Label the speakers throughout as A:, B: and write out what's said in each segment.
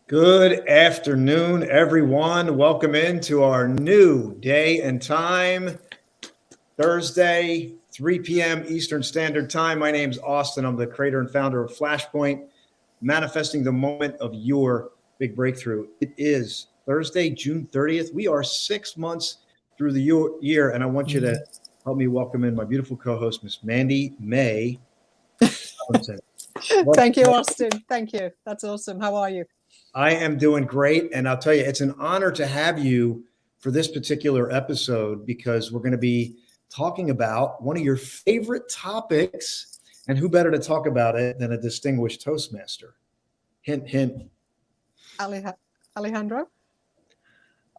A: Good afternoon, everyone. Welcome into our new day and time, Thursday, 3 p.m. Eastern Standard Time. My name's Austin. I'm the creator and founder of Flashpoint, manifesting the moment of your big breakthrough. It is Thursday, June 30th. We are 6 months through the year, and I want you to help me welcome in my beautiful co-host, Miss Mandy May.
B: Thank you, Austin. Thank you. That's awesome. How are you?
A: I am doing great. And I'll tell you, it's an honor to have you for this particular episode because we're going to be talking about one of your favorite topics. And who better to talk about it than a distinguished Toastmaster? Hint, hint.
B: Alejandro?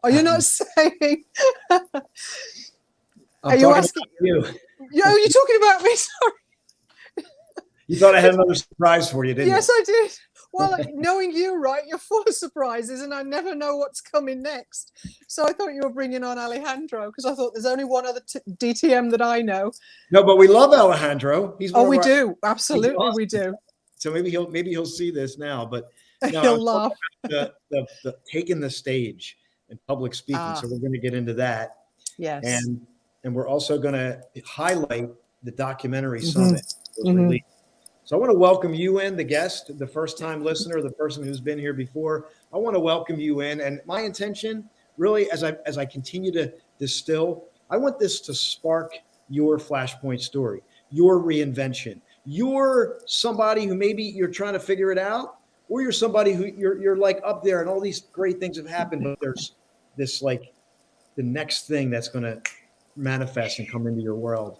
B: Are you not saying?
A: Are you asking you?
B: You're talking about me. Sorry.
A: You thought I had another surprise for you, didn't you?
B: Yes, I did. Well, knowing you, right, you're full of surprises and I never know what's coming next. So I thought you were bringing on Alejandro because I thought there's only one other DTM that I know.
A: No, but we love Alejandro. He's
B: we do. Absolutely, awesome. We do.
A: So maybe he'll see this now, but no,
B: he'll laugh.
A: The taking the stage and public speaking. So we're going to get into that.
B: Yes.
A: And we're also going to highlight the documentary summit. So I want to welcome you in, the guest, the first-time listener, the person who's been here before. I want to welcome you in. And my intention, really, as I continue to distill, I want this to spark your Flashpoint story, your reinvention. You're somebody who maybe you're trying to figure it out, or you're somebody who you're like up there and all these great things have happened, but there's this like the next thing that's going to manifest and come into your world.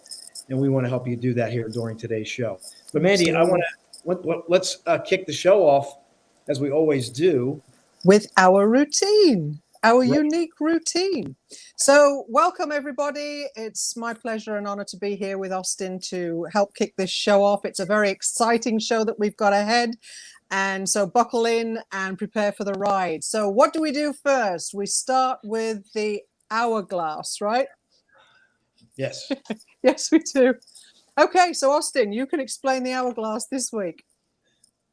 A: And we want to help you do that here during today's show. But Mandy, let's kick the show off as we always do
B: with our routine, our unique routine. So welcome everybody. It's my pleasure and honor to be here with Austin to help kick this show off. It's a very exciting show that we've got ahead. And so buckle in and prepare for the ride. So what do we do first? We start with the hourglass, right?
A: Yes.
B: Yes, we do. Okay, so Austin, you can explain the hourglass this week.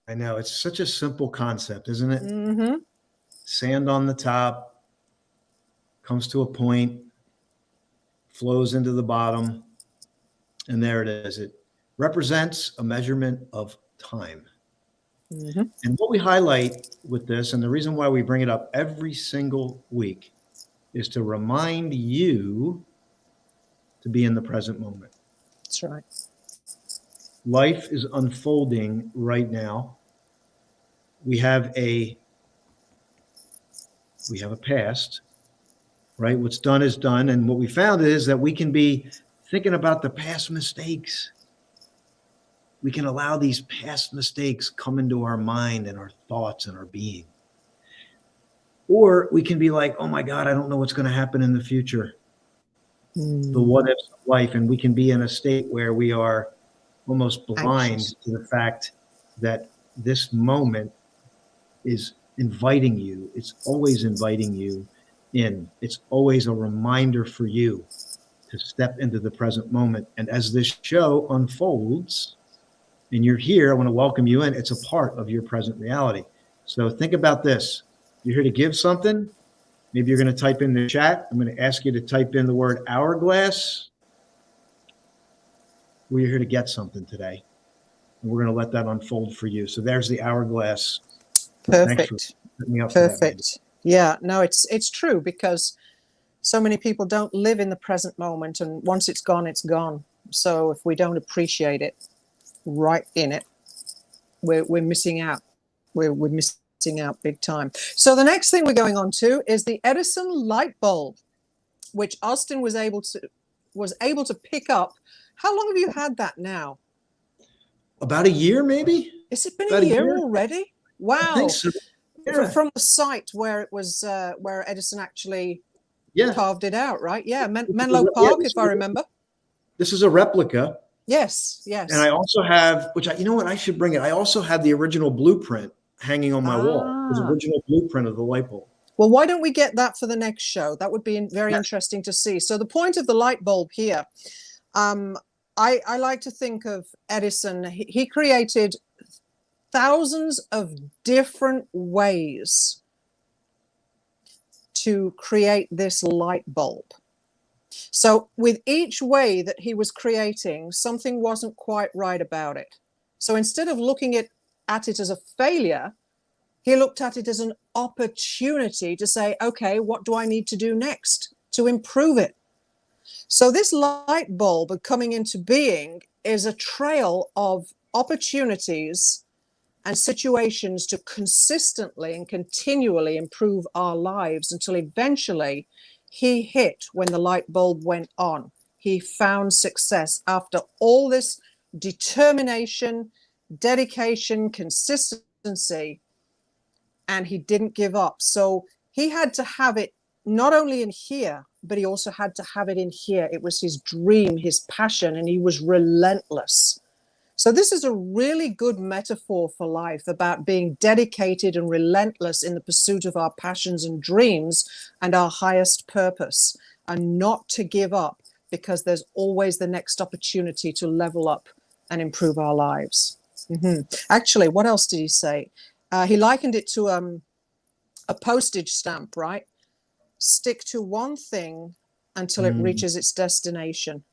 A: I know. It's such a simple concept, isn't it?
B: Mm-hmm.
A: Sand on the top, comes to a point, flows into the bottom, and there it is. It represents a measurement of time.
B: Mm-hmm.
A: And what we highlight with this, and the reason why we bring it up every single week, is to remind you to be in the present moment.
B: That's right.
A: Life is unfolding right now. We have a past, right? What's done is done. And what we found is that we can be thinking about the past mistakes. We can allow these past mistakes come into our mind and our thoughts and our being. Or we can be like, oh my God, I don't know what's going to happen in the future. The what ifs of life, and we can be in a state where we are almost blind to the fact that this moment is inviting you. It's always inviting you in. It's always a reminder for you to step into the present moment. And as this show unfolds and you're here, I want to welcome you in. It's a part of your present reality. So think about this. You're here to give something. Maybe you're going to type in the chat. I'm going to ask you to type in the word hourglass. We're here to get something today. And we're going to let that unfold for you. So there's the hourglass.
B: Perfect.
A: Perfect.
B: Yeah, no, it's true because so many people don't live in the present moment. And once it's gone, it's gone. So if we don't appreciate it right in it, we're missing out. We're missing out big time. So the next thing we're going on to is the Edison light bulb, which Austin was able to pick up. How long have you had that now?
A: About a year, maybe.
B: Has it been a year already? Wow.
A: I think so. Yeah.
B: From the site where it was where Edison actually carved it out, right? Yeah, Menlo Park, if I remember.
A: This is a replica.
B: Yes, yes.
A: And I also have, you know what, I should bring it. I also have the original blueprint hanging on my wall. It was the original blueprint of the light bulb.
B: Well, why don't we get that for the next show? That would be very interesting to see. So the point of the light bulb here, I like to think of Edison. He created thousands of different ways to create this light bulb. So with each way that he was creating, something wasn't quite right about it. So instead of looking at it as a failure, he looked at it as an opportunity to say, okay, what do I need to do next to improve it? So this light bulb coming into being is a trail of opportunities and situations to consistently and continually improve our lives until eventually he hit when the light bulb went on. He found success after all this determination, dedication, consistency, and he didn't give up. So he had to have it not only in here, but he also had to have it in here. It was his dream, his passion, and he was relentless. So this is a really good metaphor for life about being dedicated and relentless in the pursuit of our passions and dreams and our highest purpose, and not to give up, because there's always the next opportunity to level up and improve our lives. Actually, what else did he say? He likened it to a postage stamp, right? Stick to one thing until it reaches its destination.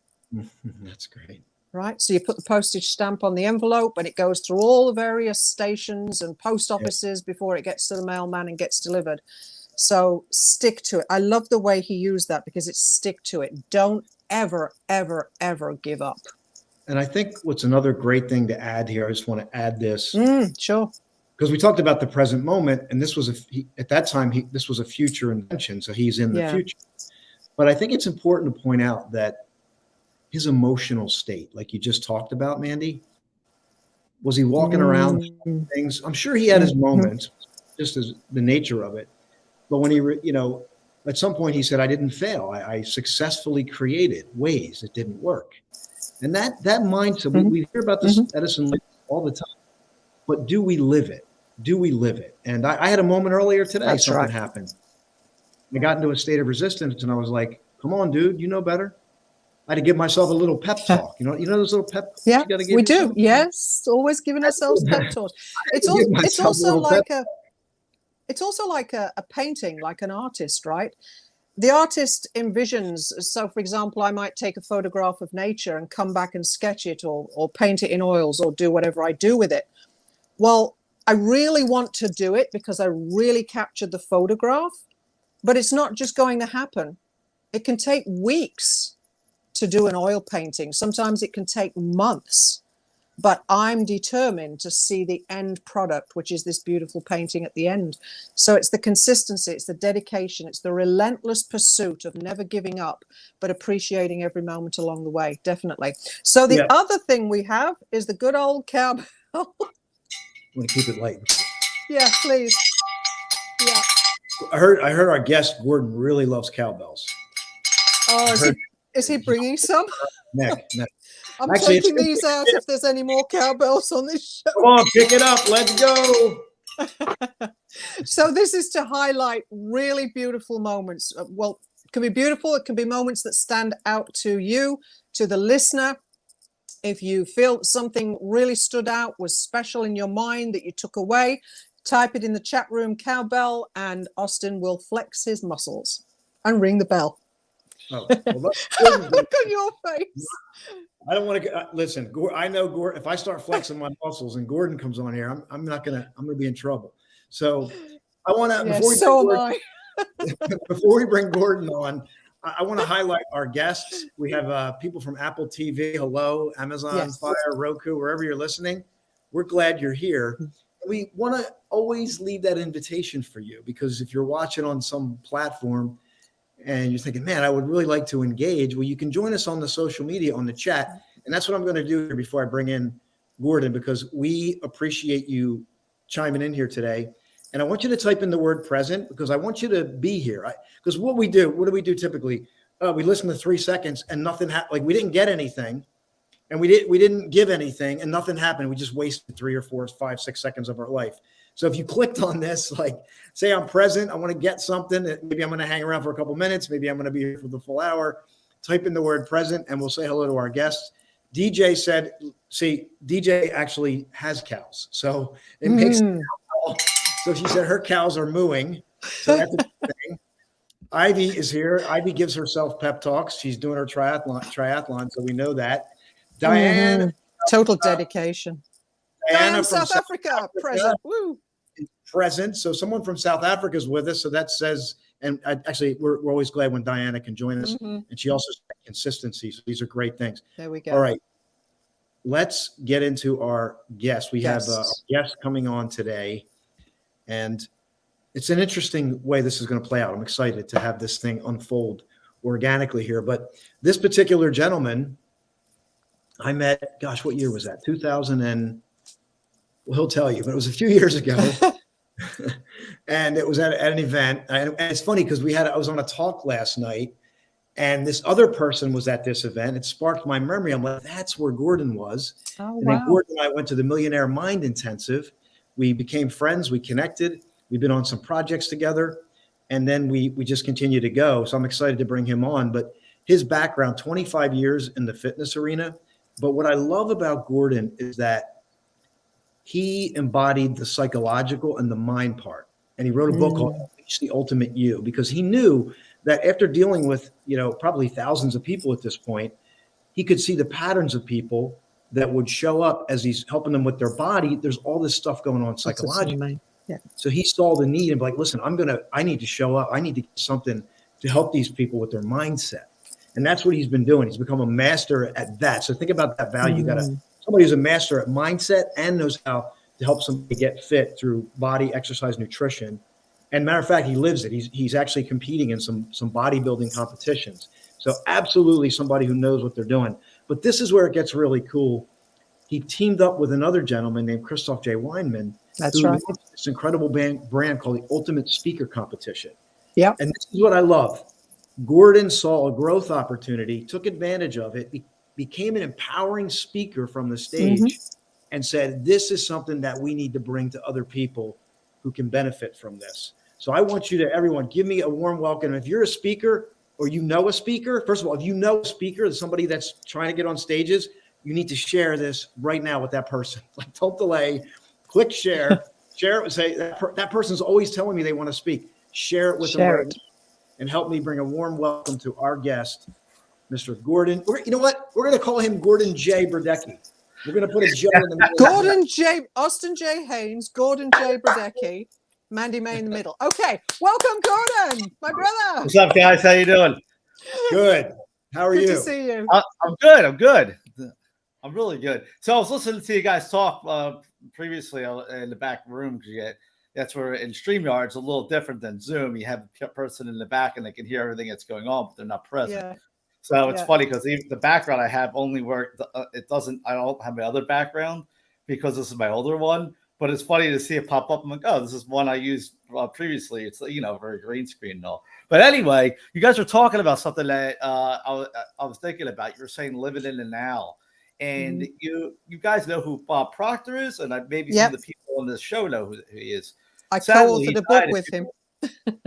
A: That's great.
B: Right? So you put the postage stamp on the envelope and it goes through all the various stations and post offices before it gets to the mailman and gets delivered. So stick to it. I love the way he used that, because it's stick to it. Don't ever, ever, ever give up.
A: And I think what's another great thing to add here, I just want to add this.
B: Sure.
A: Because we talked about the present moment, and this was at that time, this was a future invention. So he's in the future. But I think it's important to point out that his emotional state, like you just talked about, Mandy, was he walking around things? I'm sure he had his moments, just as the nature of it. But when he, at some point he said, I didn't fail. I successfully created ways that didn't work. And that mindset, we hear about this Edison all the time, but do we live it? Do we live it? And I had a moment earlier today, something happened. I got into a state of resistance and I was like, come on, dude, you know better. I had to give myself a little pep talk. You know those little pep talks you got to give
B: we
A: yourself?
B: do. Yes, always giving ourselves pep talks. It's also like a painting, like an artist, right? The artist envisions. So, for example, I might take a photograph of nature and come back and sketch it, or paint it in oils, or do whatever I do with it. Well, I really want to do it because I really captured the photograph, but it's not just going to happen. It can take weeks to do an oil painting. Sometimes it can take months, but I'm determined to see the end product, which is this beautiful painting at the end. So it's the consistency, it's the dedication, it's the relentless pursuit of never giving up, but appreciating every moment along the way. Definitely. So the other thing we have is the good old cowbell.
A: I want to keep it light.
B: Yeah, please. Yeah.
A: I heard our guest Gordon really loves cowbells.
B: Oh, is he bringing some?
A: Neck.
B: I'm actually taking these out if there's any more cowbells on this show.
A: Come on, pick it up. Let's go.
B: So this is to highlight really beautiful moments. Well, it can be beautiful. It can be moments that stand out to you, to the listener. If you feel something really stood out, was special in your mind that you took away, type it in the chat room, cowbell, and Austin will flex his muscles and ring the bell.
A: Oh, well,
B: look on your face.
A: I don't want to listen. I know Gordon. If I start flexing my muscles and Gordon comes on here, I'm gonna be in trouble. So I want to. Before we bring Gordon on, I want to highlight our guests. We have people from Apple TV. Hello, Amazon Fire, Roku, wherever you're listening. We're glad you're here. We want to always leave that invitation for you, because if you're watching on some platform and you're thinking, man, I would really like to engage, well, you can join us on the social media, on the chat. And that's what I'm going to do here before I bring in Gordon, because we appreciate you chiming in here today. And I want you to type in the word present, because I want you to be here. Because what do we do typically? We listen to 3 seconds and nothing happened. Like we didn't get anything, and we didn't give anything and nothing happened. We just wasted 3 or 4, 5, 6 seconds of our life. So if you clicked on this, like say I'm present, I want to get something, maybe I'm going to hang around for a couple minutes, maybe I'm going to be here for the full hour, type in the word present and we'll say hello to our guests. DJ said, see, DJ actually has cows. So it makes it cow. So she said her cows are mooing. So that's a good thing. Ivy is here. Ivy gives herself pep talks. She's doing her triathlon, so we know that. Diane,
B: total dedication.
A: Diana
B: from
A: from
B: South Africa, present. Woo.
A: Present. So someone from South Africa is with us. So that says, and actually, we're always glad when Diana can join us. And she also said consistency. So these are great things.
B: There we go.
A: All right. Let's get into our guests. We have a guest coming on today, and it's an interesting way this is going to play out. I'm excited to have this thing unfold organically here. But this particular gentleman, I met, gosh, what year was that? 2000 and, well, he'll tell you, but it was a few years ago. And it was at an event. And it's funny because I was on a talk last night, and this other person was at this event. It sparked my memory. I'm like, that's where Gordon was.
B: Oh,
A: and then Gordon and I went to the Millionaire Mind Intensive. We became friends. We connected. We've been on some projects together. And then we just continue to go. So I'm excited to bring him on. But his background, 25 years in the fitness arena. But what I love about Gordon is that he embodied the psychological and the mind part. And he wrote a book called Unleash the Ultimate You, because he knew that after dealing with, probably thousands of people at this point, he could see the patterns of people that would show up as he's helping them with their body. There's all this stuff going on psychologically.
B: Yeah.
A: So he saw the need and be like, listen, I need to show up. I need to get something to help these people with their mindset. And that's what he's been doing. He's become a master at that. So think about that value. You got somebody who's a master at mindset and knows how to help somebody get fit through body, exercise, nutrition. And matter of fact, he lives it. He's actually competing in some bodybuilding competitions. So absolutely somebody who knows what they're doing. But this is where it gets really cool. He teamed up with another gentleman named Christoff J Weihman.
B: That's right.
A: This incredible brand called the Ultimate Speaker Competition.
B: Yeah.
A: And this is what I love. Gordon saw a growth opportunity, took advantage of it, became an empowering speaker from the stage, and said, this is something that we need to bring to other people who can benefit from this. So I want you to, everyone, give me a warm welcome. If you're a speaker or you know a speaker, first of all, if you know a speaker, somebody that's trying to get on stages, you need to share this right now with that person. Like, don't delay. Click share. Share it. Say that person's always telling me they want to speak. Share it with them and help me bring a warm welcome to our guest, Mr. Gordon. You know what? We're going to call him Gordon J. Brodecki. We're going to put a J in the middle.
B: Austin J. Haynes, Gordon J. Brodecki, Mandy May in the middle. Okay. Welcome, Gordon, my brother.
C: What's up, guys? How you doing?
A: Good. How are you?
B: Good to see you.
C: I'm good. I'm really good. So I was listening to you guys talk previously in the back room, because that's where in StreamYard it's a little different than Zoom. You have a person in the back and they can hear everything that's going on, but they're not present. Yeah. So it's funny because the background I have only worked. It doesn't. I don't have my other background because this is my older one. But it's funny to see it pop up. I'm like, oh, this is one I used previously. It's very green screen and all. But anyway, you guys were talking about something that I was thinking about. You were saying living in the now. And you guys know who Bob Proctor is, and maybe some of the people on this show know who he is.
B: I co-authored a book with him.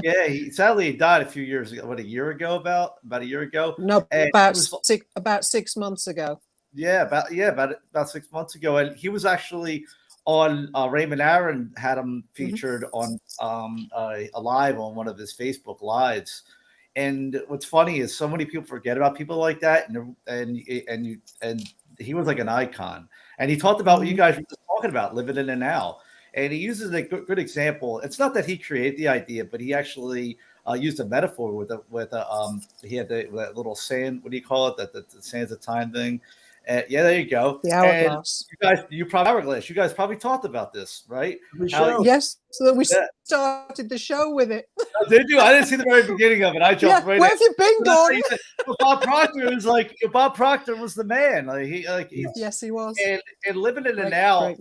C: Yeah, he died a few years ago. What, a year ago? About a year ago?
B: No, about 6 months ago.
C: Yeah, about 6 months ago, and he was actually on Raymond Aaron had him featured on live on one of his Facebook lives. And what's funny is so many people forget about people like that, and he was like an icon. And he talked about what you guys were just talking about, living in the now. And he uses a good example. It's not that he created the idea, but he actually used a metaphor with he had that little sand. What do you call it? The sands of time thing. Yeah, there you go.
B: The hourglass.
C: And you probably talked about this, right?
B: Yes. So we started the show with it.
C: Oh, did you? I didn't see the very beginning of it. I jumped right in.
B: Where have you been, Gordon?
C: Bob Proctor was the man.
B: Yes, he was.
C: And living in the now.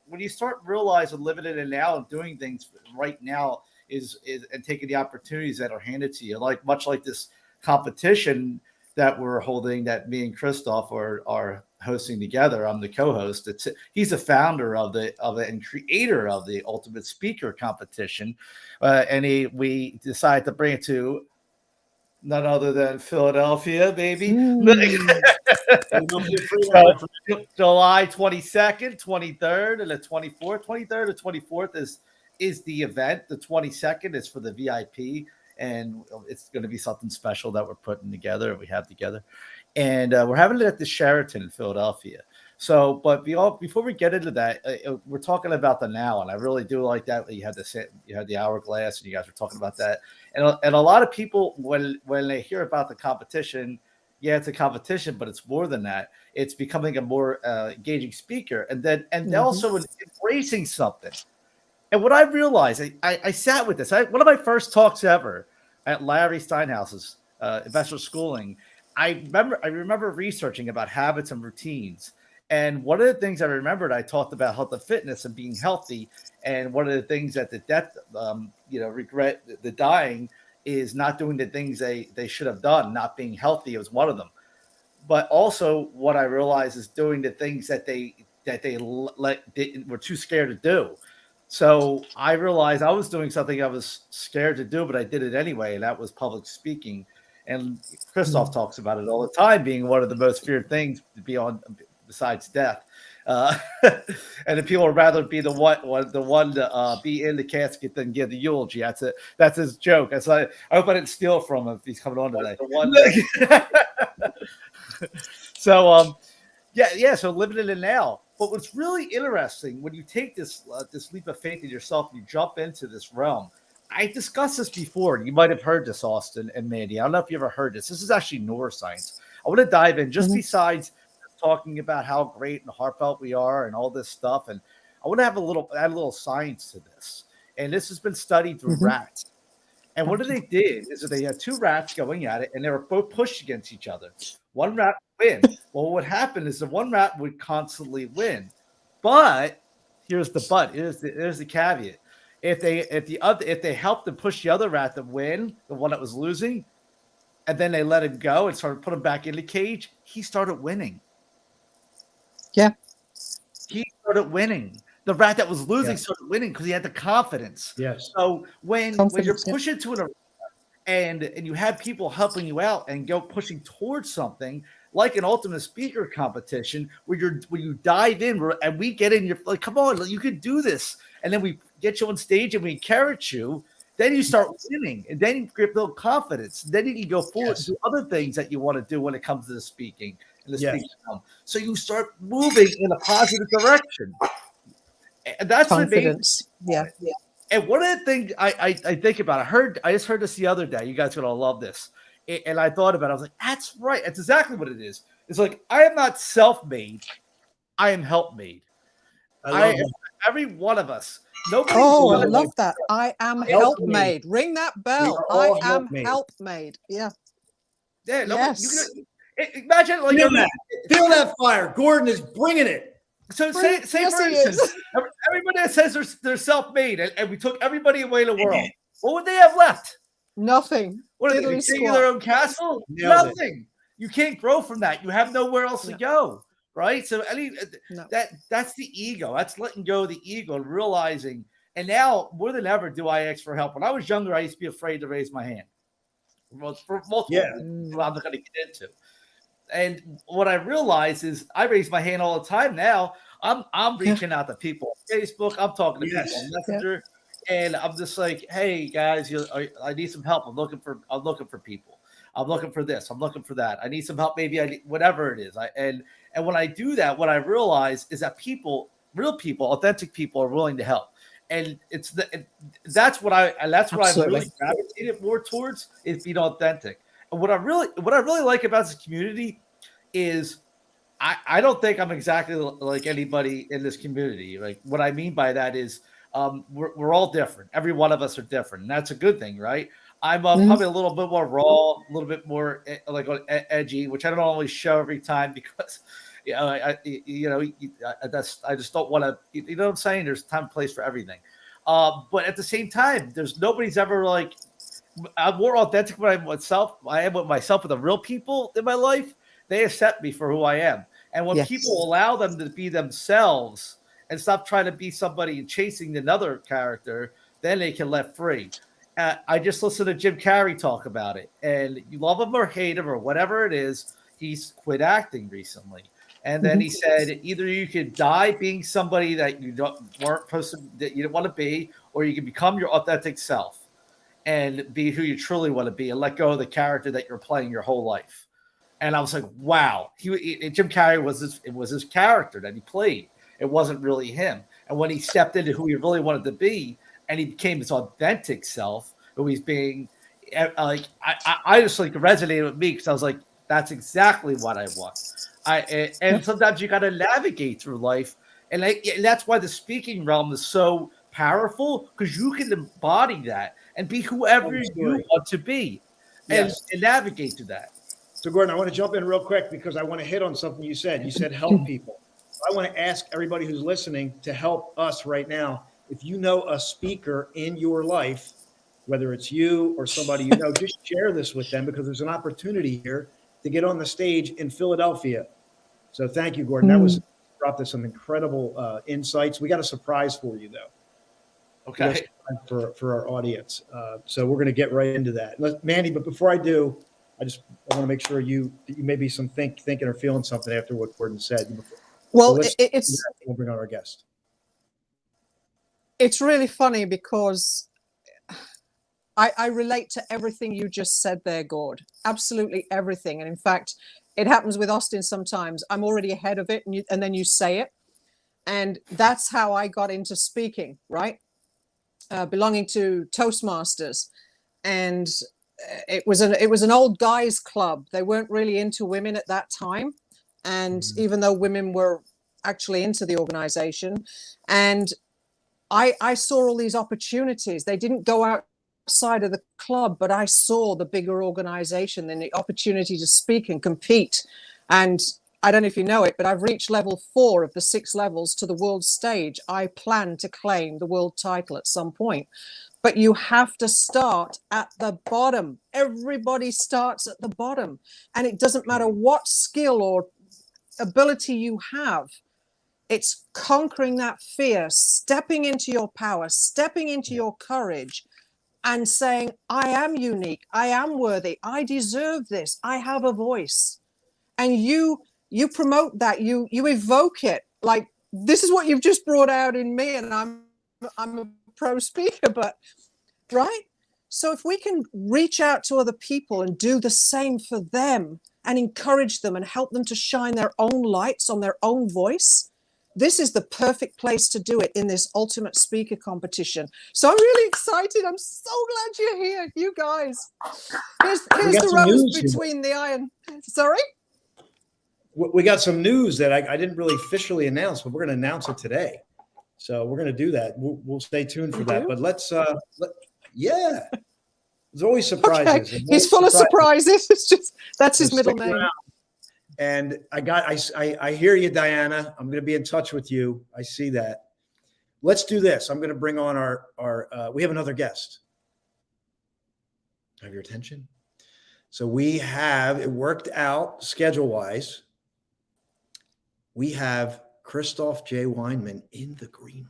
C: When you start realizing living in the now and doing things right now is and taking the opportunities that are handed to you, much like this competition that we're holding, that me and Christoff are hosting together. I'm the co-host. He's the founder of the and creator of the Ultimate Speaker Competition, and we decided to bring it to none other than Philadelphia, baby. July 22nd, 23rd, and the 24th. 23rd and 24th is the event. The 22nd is for the VIP, and it's going to be something special that we're putting together. We have together, and we're having it at the Sheraton in Philadelphia. So, but before we get into that, we're talking about the now, and I really do like that. You had the hourglass, and you guys were talking about that, and a lot of people when they hear about the competition, yeah, it's a competition, but it's more than that. It's becoming a more engaging speaker, and also embracing something. And what I realized, I sat with this. One of my first talks ever at Larry Steinhaus's investor schooling. I remember researching about habits and routines. And one of the things I remembered, I talked about health and fitness and being healthy. And one of the things that the death, regret, the dying is not doing the things they should have done, not being healthy was one of them. But also what I realized is doing the things that they were too scared to do. So I realized I was doing something I was scared to do, but I did it anyway. And that was public speaking. And Christoff talks about it all the time, being one of the most feared things to be on besides death. And the people would rather be the one to be in the casket than give the eulogy. That's it. That's his joke. I hope I didn't steal from him if he's coming on today. So so living in it now. But what's really interesting when you take this leap of faith in yourself and you jump into this realm, I discussed this before. You might have heard this, Austin and Mandy. I don't know if you ever heard this. This is actually neuroscience. I want to dive in just besides talking about how great and heartfelt we are and all this stuff. And I want to add a little science to this. And this has been studied through rats. And what they did is that they had two rats going at it, and they were both pushed against each other. One rat would win. Well, what happened is the one rat would constantly win. But here's the but. Here's the caveat. If they helped to push the other rat to win, the one that was losing, and then they let him go and started putting him back in the cage, he started winning.
B: Yeah. He
C: started winning. The rat that was losing started winning because he had the confidence.
A: Yes.
C: So when you're pushing to an arena and you have people helping you out and go pushing towards something like an ultimate speaker competition where you dive in and we get in, you're like, come on, you can do this. And then we get you on stage and we encourage you. Then you start winning, and then you build confidence. Then you can go forward and do other things that you want to do when it comes to the speaking and the speaking. So you start moving in a positive direction. And that's
B: confidence. Yeah.
C: And one of the things I think about, I just heard this the other day. You guys are gonna love this. And I thought about it. I was like, that's right. That's exactly what it is. It's like I am not self-made. I am help-made. Every one of us. Nobody.
B: Oh, I love that. I am help-made. Ring that bell. I am help-made. Yeah.
C: Yeah.
B: Yes.
C: Imagine like
A: feel that fire. Gordon is bringing it.
C: So say for instance, everybody that says they're self-made, and we took everybody away in the world. What would they have left?
B: Nothing.
C: What are they creating their own castle? Nothing. You can't grow from that. You have nowhere else to go, right? So that's the ego. That's letting go of the ego and realizing. And now more than ever, do I ask for help? When I was younger, I used to be afraid to raise my hand. For multiple reasons I'm not going to get into. And what I realize is I raise my hand all the time now. I'm reaching out to people on Facebook. I'm talking to people on Messenger, and I'm just like, hey guys, I need some help. I'm looking for people. I'm looking for this. I'm looking for that. I need some help. Maybe whatever it is. And when I do that, what I realize is that real people, authentic people, are willing to help. And that's what I really gravitated more towards is being authentic. And what I really like about this community is I don't think I'm exactly like anybody in this community. Like what I mean by that is we're all different. Every one of us are different, and that's a good thing, right? I'm probably a little bit more raw, a little bit more like edgy, which I don't always show every time because I just don't want to. You know what I'm saying? There's time and place for everything. But at the same time, nobody's ever like. I'm more authentic when I am with myself with the real people in my life. They accept me for who I am. And when
B: Yes.
C: people allow them to be themselves and stop trying to be somebody and chasing another character, then they can let free. I just listened to Jim Carrey talk about it, and you love him or hate him or whatever it is, he's quit acting recently. And then he said, either you could die being somebody that you weren't supposed to, that you didn't want to be, or you can become your authentic self and be who you truly want to be and let go of the character that you're playing your whole life. And I was like, wow. Jim Carrey was his character that he played. It wasn't really him. And when he stepped into who he really wanted to be, and he became his authentic self, who he's being, like, I just like resonated with me because I was like, that's exactly what I want. And sometimes you got to navigate through life, and that's why the speaking realm is so powerful, because you can embody that and be whoever you want to be, and navigate through that.
A: So, Gordon, I want to jump in real quick because I want to hit on something you said. You said help people. I want to ask everybody who's listening to help us right now. If you know a speaker in your life, whether it's you or somebody you know, just share this with them, because there's an opportunity here to get on the stage in Philadelphia. So thank you, Gordon. That was dropped us some incredible insights. We got a surprise for you, though.
C: Okay.
A: For our audience. So we're going to get right into that. Mandy, but before I do, I want to make sure you maybe some thinking or feeling something after what Gordon said.
B: Well,
A: so we'll bring on our guest.
B: It's really funny because I relate to everything you just said there, Gord. Absolutely everything. And in fact, it happens with Austin sometimes. I'm already ahead of it, and then you say it. And that's how I got into speaking, right? Belonging to Toastmasters. And it was an old guys club. They weren't really into women at that time. And even though women were actually into the organization, and I saw all these opportunities. They didn't go outside of the club, but I saw the bigger organization and the opportunity to speak and compete. And I don't know if you know it, but I've reached level 4 of the 6 levels to the world stage. I plan to claim the world title at some point. But you have to start at the bottom. Everybody starts at the bottom. And it doesn't matter what skill or ability you have. It's conquering that fear, stepping into your power, stepping into your courage, and saying, I am unique, I am worthy, I deserve this, I have a voice. And you promote that, you evoke it. Like, this is what you've just brought out in me, and I'm a pro speaker, but right? So if we can reach out to other people and do the same for them and encourage them and help them to shine their own lights on their own voice, this is the perfect place to do it in this ultimate speaker competition. So I'm really excited. I'm so glad you're here, you guys. Here's the rose between the iron. Sorry?
A: We got some news that I didn't really officially announce, but we're going to announce it today. So we're going to do that. We'll stay tuned for that. But let's, yeah. There's always surprises.
B: Okay. He's full of surprises. It's just, that's his middle name.
A: And I hear you, Diana. I'm going to be in touch with you. I see that. Let's do this. I'm going to bring on we have another guest. Have your attention. So it worked out schedule-wise. We have Christoff J Weihman in the green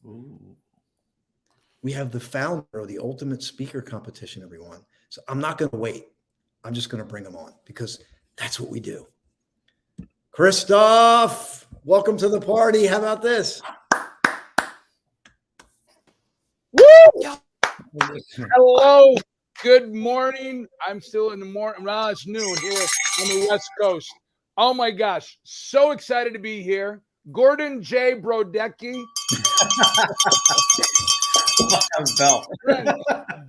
A: room. Ooh. We have the founder of the Ultimate Speaker Competition, everyone. So I'm not going to wait. I'm just going to bring him on because that's what we do. Christoff, welcome to the party. How about this?
D: Woo! Hello. Good morning. I'm still in the morning. Well, it's noon here on the West Coast. Oh my gosh. So excited to be here. Gordon J. Brodecki.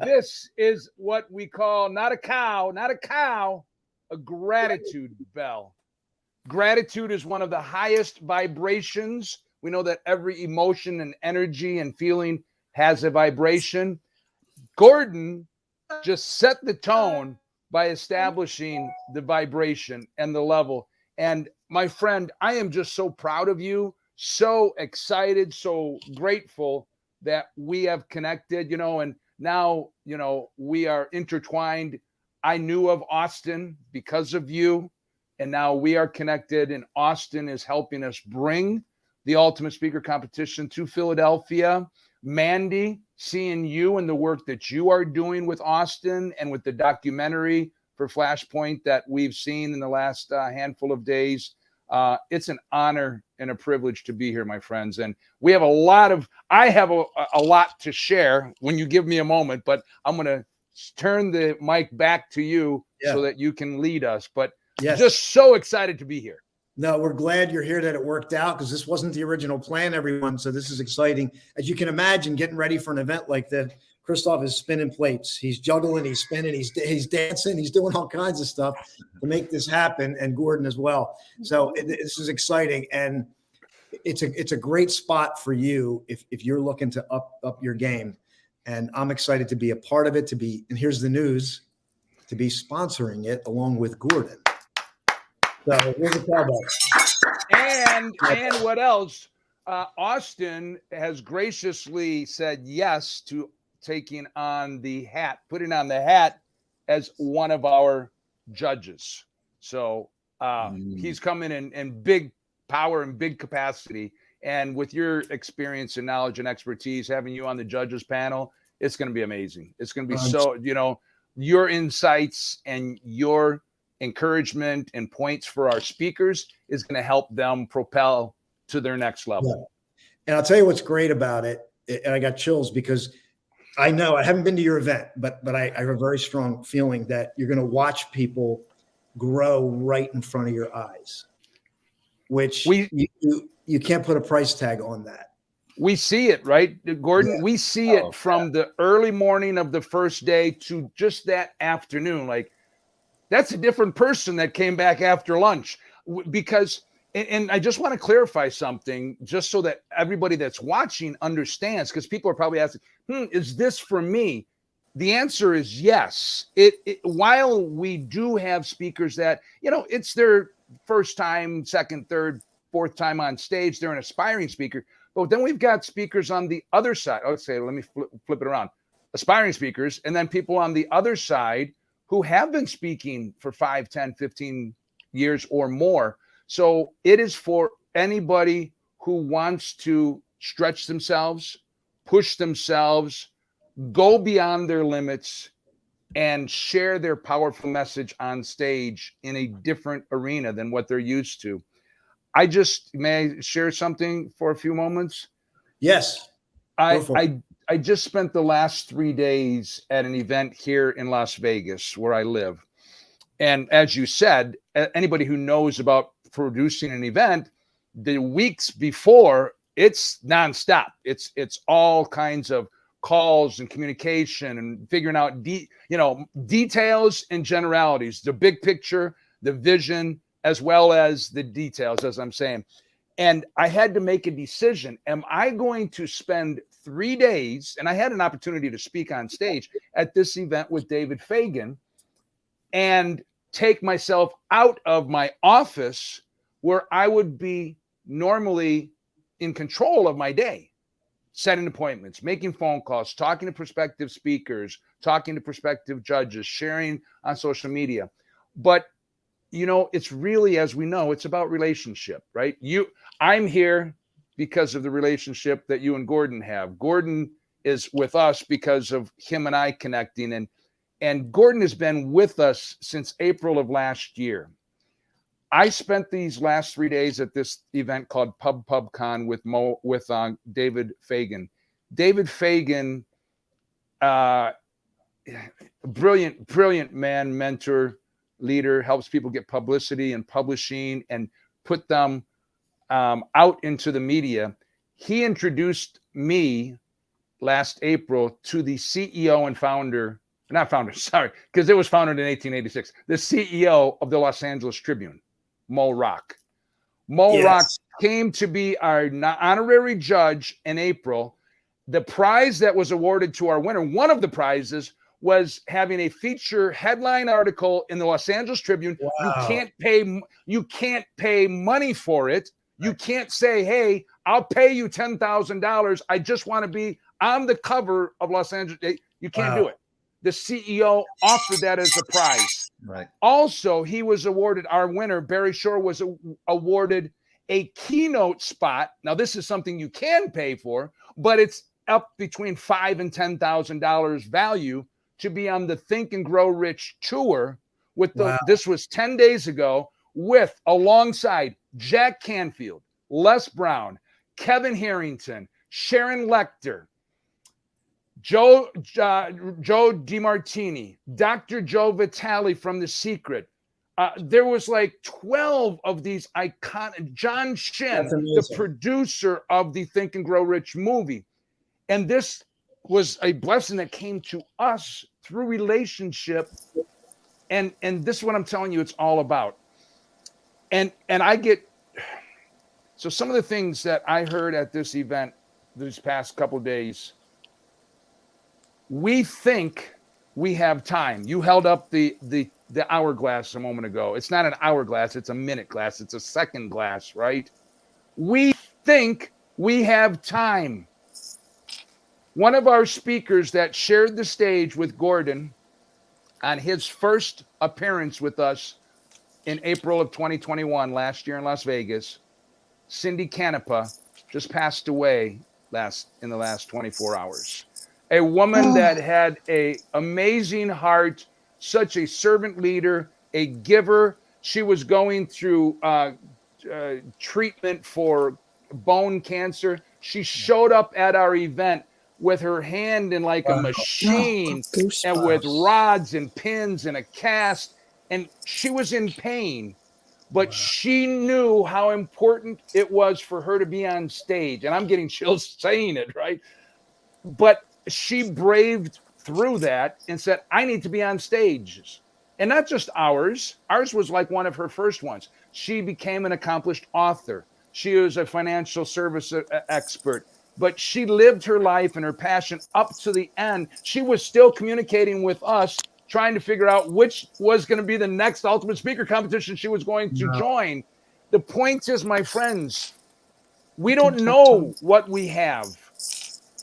D: This is what we call not a cow, a gratitude bell. Gratitude is one of the highest vibrations. We know that every emotion and energy and feeling has a vibration. Gordon just set the tone by establishing the vibration and the level. And my friend, I am just so proud of you, so excited, so grateful that we have connected, and now, we are intertwined. I knew of Austin because of you, And now we are connected, and Austin is helping us bring the Ultimate Speaker Competition to Philadelphia. Mandy, seeing you and the work that you are doing with Austin and with the documentary for Flashpoint that we've seen in the last handful of days, it's an honor and a privilege to be here, my friends. And we have I have a lot to share when you give me a moment, but I'm going to turn the mic back to you so that you can lead us. But just so excited to be here.
A: No, we're glad you're here, that it worked out, because this wasn't the original plan, everyone. So this is exciting. As you can imagine, getting ready for an event like that, Christoff is spinning plates. He's juggling, he's spinning, he's dancing, he's doing all kinds of stuff to make this happen, and Gordon as well. So this is exciting, and it's a great spot for you if you're looking to up your game. And I'm excited to be a part of it, and here's the news, to be sponsoring it along with Gordon. So here's a cowboy.
D: And what else? Austin has graciously said yes to putting on the hat as one of our judges. So he's coming in big power and big capacity. And with your experience and knowledge and expertise, having you on the judges panel, it's going to be amazing. It's going to be so, your insights and your encouragement and points for our speakers is going to help them propel to their next level.
A: Yeah. And I'll tell you what's great about it. And I got chills because I know I haven't been to your event, but I have a very strong feeling that you're going to watch people grow right in front of your eyes, which you can't put a price tag on that.
D: We see it, right, Gordon?
A: Yeah.
D: We see it from the early morning of the first day to just that afternoon. Like, that's a different person that came back after lunch, because, and I just want to clarify something just so that everybody that's watching understands, because people are probably asking, is this for me? The answer is yes. While we do have speakers that, it's their first time, second, third, fourth time on stage, they're an aspiring speaker. But then we've got speakers on the other side. Let me flip it around. Aspiring speakers, and then people on the other side who have been speaking for 5, 10, 15 years or more. So it is for anybody who wants to stretch themselves, push themselves, go beyond their limits, and share their powerful message on stage in a different arena than what they're used to. May I share something for a few moments?
A: Yes.
D: I just spent the last 3 days at an event here in Las Vegas where I live. And as you said, anybody who knows about producing an event, the weeks before, it's nonstop. It's all kinds of calls and communication and figuring out details and generalities, the big picture, the vision, as well as the details, as I'm saying. And I had to make a decision. Am I going to spend 3 days, and I had an opportunity to speak on stage at this event with David Fagan, and take myself out of my office where I would be normally in control of my day, setting appointments, making phone calls, talking to prospective speakers, talking to prospective judges, sharing on social media. But it's really, as we know, it's about relationship, right? I'm here because of the relationship that you and Gordon have. Gordon is with us because of him and I connecting, and Gordon has been with us since April of last year. I spent these last 3 days at this event called PubCon with David Fagan. David Fagan, brilliant man, mentor, leader, helps people get publicity and publishing and put them out into the media. He introduced me last April to the CEO and because it was founded in 1886, the CEO of the Los Angeles Tribune, Mo Rock. Rock came to be our honorary judge in April. The prize that was awarded to our winner, one of the prizes, was having a feature headline article in the Los Angeles Tribune. Wow. You can't pay money for it. You can't say, hey, I'll pay you $10,000. I just want to be on the cover of Los Angeles. You can't do it. The CEO offered that as a prize.
C: Right.
D: Also, he was awarded, our winner, Barry Shore, was awarded a keynote spot. Now, this is something you can pay for, but it's up between $5,000 and $10,000 value to be on the Think and Grow Rich tour. With the,
A: Wow.
D: This was 10 days ago, with alongside Jack Canfield, Les Brown, Kevin Harrington, Sharon Lecter, Joe DiMartini, Dr. Joe Vitale from The Secret. There was like 12 of these iconic, John Shin, the producer of the Think and Grow Rich movie. And this was a blessing that came to us through relationship. And this is what I'm telling you it's all about. And I get, so some of the things that I heard at this event these past couple of days, we think we have time. You held up the hourglass a moment ago. It's not an hourglass, it's a minute glass, it's a second glass, right? We think we have time. One of our speakers that shared the stage with Gordon on his first appearance with us in April of 2021, last year in Las Vegas, Cindy Canepa, just passed away in the last 24 hours. A woman that had an amazing heart, such a servant leader, a giver. She was going through treatment for bone cancer. She showed up at our event with her hand in like a machine and with rods and pins and a cast. And she was in pain, but she knew how important it was for her to be on stage. And I'm getting chills saying it, right? But she braved through that and said, I need to be on stages. And not just ours. Ours was like one of her first ones. She became an accomplished author. She was a financial service expert. But she lived her life and her passion up to the end. She was still communicating with us, trying to figure out which was going to be the next Ultimate Speaker competition she was going to join. The point is, my friends, we don't know what we have.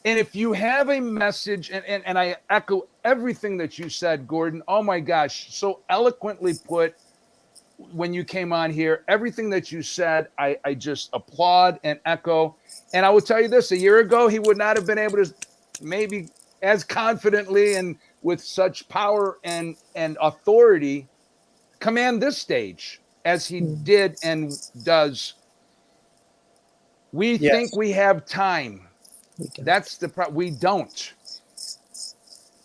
D: And if you have a message, and I echo everything that you said, Gordon, oh my gosh, so eloquently put when you came on here, everything that you said, I just applaud and echo. And I will tell you this, a year ago, he would not have been able to maybe as confidently and with such power and authority command this stage as he did and does. We think we have time. That's the problem. We don't.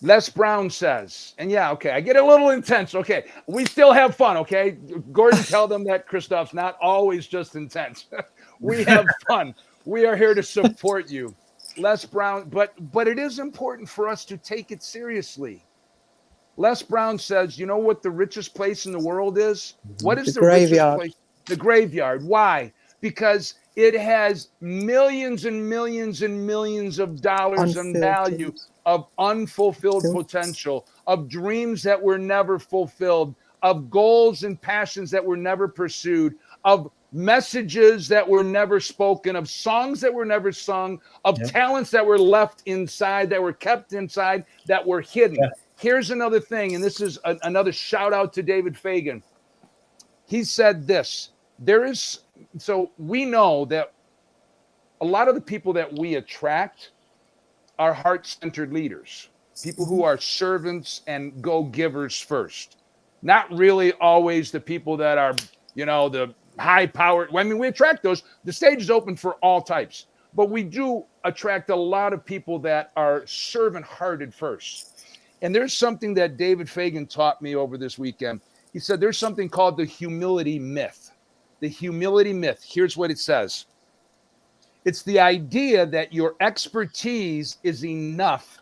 D: Les Brown says, and yeah, okay, I get a little intense. Okay, we still have fun. Okay, Gordon, tell them that Christoph's not always just intense. We have fun. We are here to support you, Les Brown. But it is important for us to take it seriously. Les Brown says, you know what the richest place in the world is? What is the richest place? The graveyard. Why? Because it has millions and millions and millions of dollars in value of unfulfilled potential, of dreams that were never fulfilled, of goals and passions that were never pursued, of messages that were never spoken, of songs that were never sung, of talents that were left inside, that were kept inside, that were hidden. Here's another thing, and this is another shout out to David Fagan. He said this, so we know that a lot of the people that we attract are heart-centered leaders, people who are servants and go-givers first. Not really always the people that are, the high-powered. I mean, we attract those. The stage is open for all types, but we do attract a lot of people that are servant-hearted first. And there's something that David Fagan taught me over this weekend. He said there's something called the humility myth. The humility myth. Here's what it says. It's the idea that your expertise is enough,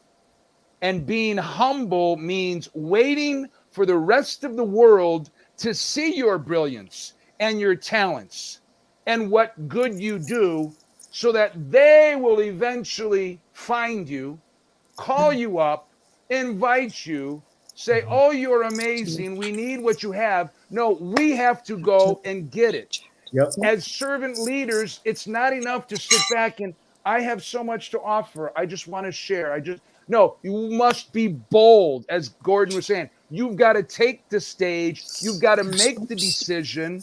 D: and being humble means waiting for the rest of the world to see your brilliance and your talents and what good you do, so that they will eventually find you, call you up, invite you, say, oh, you're amazing. We need what you have. No, we have to go and get it. As servant leaders, it's not enough to sit back and I have so much to offer. I just want to share. No, you must be bold, as Gordon was saying. You've got to take the stage. You've got to make the decision.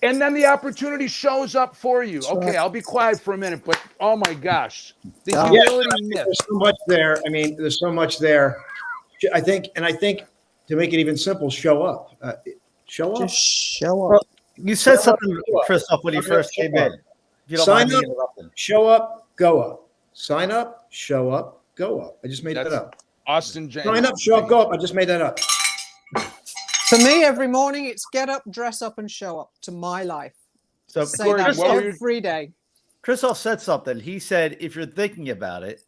D: And then the opportunity shows up for you. Okay, I'll be quiet for a minute, but oh my gosh, the humility myth.
A: There's so much there. I mean, there's so much there. I think to make it even simple, show up. Show up.
B: Just show up.
C: Well, you said something, Christoff, when you first came in. If you don't mind me interrupting.
A: Show up, go up. Sign up, show up, go up. I just made that up.
D: Austin James.
A: Sign up, show up, go up. I just made that up.
B: For me, every morning it's get up, dress up, and show up to my life.
C: So
B: Say that every day.
C: Christoff said something. He said, if you're thinking about it,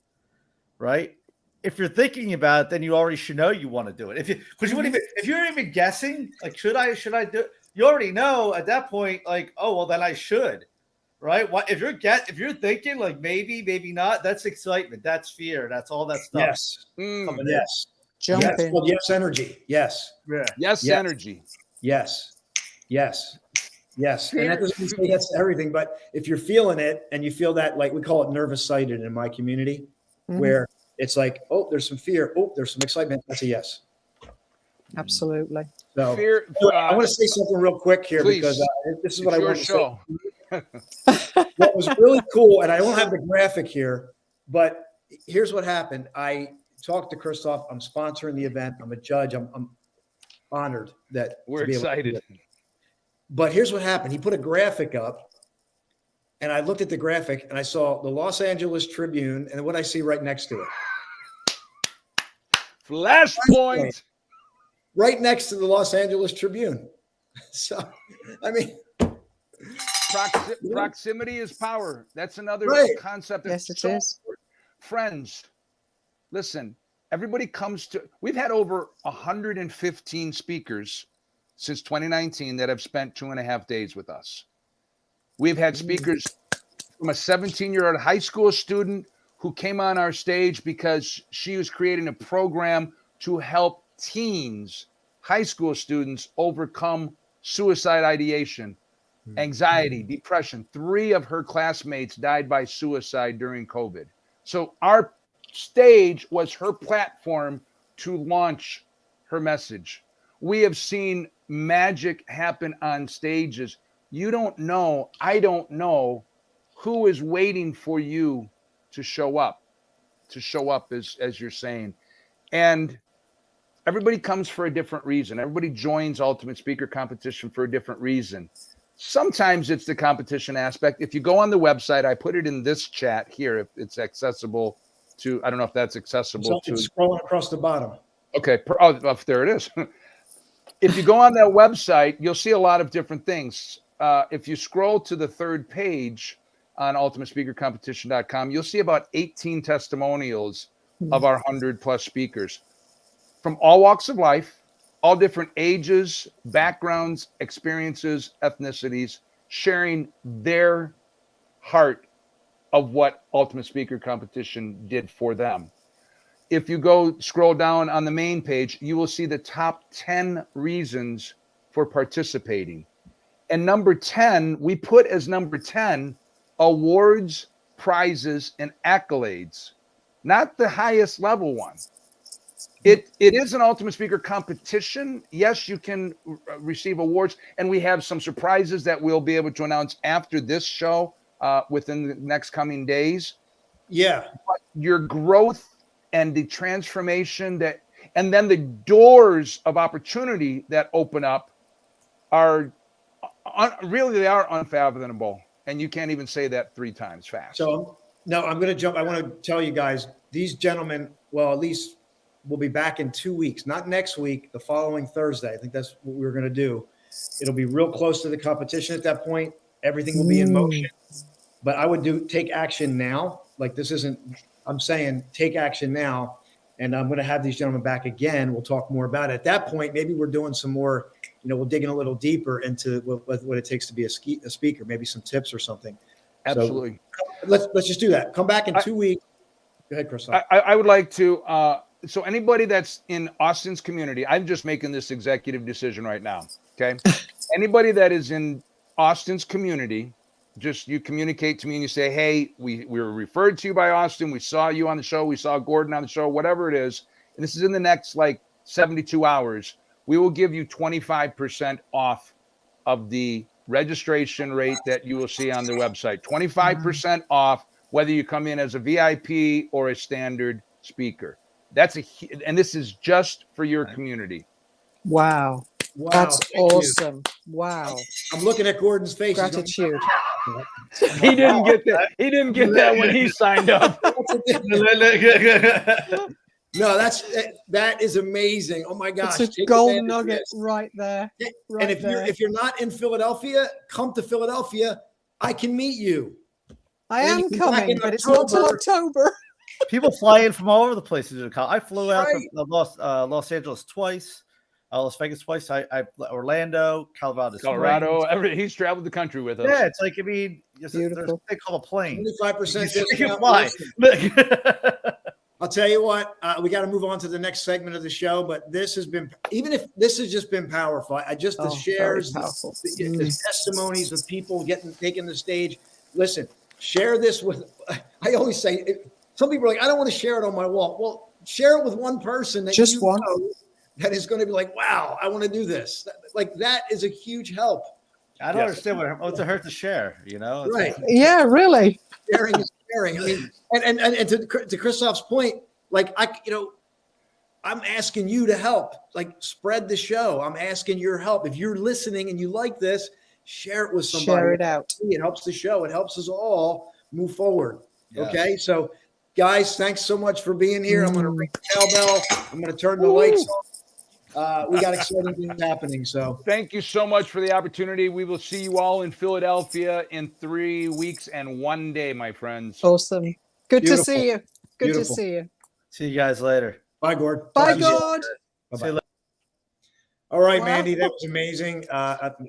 C: right? If you're thinking about it, then you already should know you want to do it. If you're even guessing, like, should I do it? You already know at that point, like, oh, well, then I should, right? What if you're thinking like maybe not? That's excitement. That's fear. That's all that stuff.
A: Yes. Yes.
B: Jump in.
A: Well, yes, energy. Yes.
C: Yeah.
D: Yes, energy.
A: Yes. Yes. Yes. And that doesn't say yes to everything, but if you're feeling it and you feel that, like we call it nervous sighted in my community, where it's like, oh, there's some fear. Oh, there's some excitement. That's a yes.
B: Absolutely.
A: So
D: Fear,
A: I want to say something real quick here because this is what I want to say. What was really cool, and I don't have the graphic here, but here's what happened. I talked to Christoff. I'm sponsoring the event. I'm a judge. I'm honored that
D: we're excited.
A: But here's what happened. He put a graphic up, and I looked at the graphic, and I saw the Los Angeles Tribune, and what I see right next to it.
D: Flashpoint.
A: Right next to the Los Angeles Tribune. So, I mean,
D: proximity is power. That's another concept.
B: Yes, it is.
D: Friends, listen, everybody comes to, we've had over 115 speakers since 2019 that have spent 2.5 days with us. We've had speakers from a 17-year-old high school student who came on our stage because she was creating a program to help teens, high school students, overcome suicide ideation, anxiety, depression. 3 of her classmates died by suicide during COVID. So our stage was her platform to launch her message. We have seen magic happen on stages. You don't know, I don't know who is waiting for you to show up as you're saying. And everybody comes for a different reason. Everybody joins Ultimate Speaker Competition for a different reason. Sometimes it's the competition aspect. If you go on the website, I put it in this chat here, if it's accessible to, I don't know if that's accessible to.
A: Scrolling across the bottom.
D: Okay, there it is. If you go on that website, you'll see a lot of different things. If you scroll to the 3rd page on ultimatespeakercompetition.com, you'll see about 18 testimonials of our 100+ speakers from all walks of life, all different ages, backgrounds, experiences, ethnicities, sharing their heart of what Ultimate Speaker Competition did for them. If you go scroll down on the main page, you will see the top 10 reasons for participating. And number 10, we put as number 10, awards, prizes, and accolades, not the highest level one. It is an Ultimate Speaker Competition. Yes, you can receive awards, and we have some surprises that we'll be able to announce after this show within the next coming days.
A: Yeah.
D: But your growth and the transformation and then the doors of opportunity that open up are really, they are unfathomable. And you can't even say that 3 times fast.
A: So, no, I'm going to jump. I want to tell you guys, these gentlemen, well, at least we'll be back in 2 weeks, not next week, the following Thursday. I think that's what we're going to do. It'll be real close to the competition at that point. Everything will be in motion. But I would take action now. Like, this isn't, I'm saying take action now. And I'm going to have these gentlemen back again. We'll talk more about it. At that point, maybe we're doing some more, we'll dig in a little deeper into what it takes to be a speaker, maybe some tips or something.
D: Absolutely.
A: So let's just do that. Come back in 2 weeks. Go ahead, Christoff.
D: I would like to, so anybody that's in Austin's community, I'm just making this executive decision right now. Okay. Anybody that is in Austin's community, just you communicate to me and you say, hey, we were referred to you by Austin. We saw you on the show. We saw Gordon on the show, whatever it is. And this is in the next like 72 hours, we will give you 25% off of the registration rate that you will see on the website. 25% off, whether you come in as a VIP or a standard speaker. And this is just for your community.
B: Wow.
A: Wow,
B: That's
A: thank you.
B: awesome. Wow.
A: I'm looking at Gordon's face. He's going,
B: Gratitude.
D: He didn't get that. He didn't get that when he signed up.
A: No, that is amazing. Oh my gosh.
B: It's a
A: Take
B: gold
A: advantage of
B: nugget
A: this.
B: right there.
A: And if you're not in Philadelphia, come to Philadelphia. I can meet you.
B: I
A: And
B: am
A: you come back
B: coming,
A: in
B: but it's not till October.
C: People fly in from all over the places to college. I flew out
A: Right.
C: to Los Angeles twice, Las Vegas twice. I Orlando,
D: Colorado, he's traveled the country with us.
C: Yeah, it's like, I mean, there's a
B: Beautiful.
C: thing called a plane.
A: 25%
C: You can
A: discount.
C: fly.
A: I'll tell you what, we got to move on to the next segment of the show, but this has been, even if this has just been powerful, the shares, the testimonies of people taking the stage. Listen, share this with, I always say, some people are like, I don't want to share it on my wall. Well, share it with one person that
B: Just
A: you
B: one.
A: know that is going to be like, wow, I want to do this. Like, that is a huge help.
C: I don't understand what's it hurt to share, you know? It's
A: Right.
B: Yeah, really.
A: Sharing is caring. I mean, and to Christoff's point, like, I'm asking you to help, like, spread the show. I'm asking your help. If you're listening and you like this, share it with somebody.
B: Share it out.
A: It helps the show. It helps us all move forward.
C: Yes.
A: Okay. So, guys, thanks so much for being here. I'm going to ring the cowbell. I'm going to turn the lights off. We got exciting things happening. So
D: thank you so much for the opportunity. We will see you all in Philadelphia in 3 weeks and 1 day, my friends.
B: Awesome. Good
A: Beautiful.
B: to see you. Good
A: Beautiful.
B: to see you.
C: See you guys later.
A: bye, Gord.
B: Bye,
A: Talk to you.
B: God.
C: See you later.
A: All right,
B: Wow.
A: Mandy, that was amazing.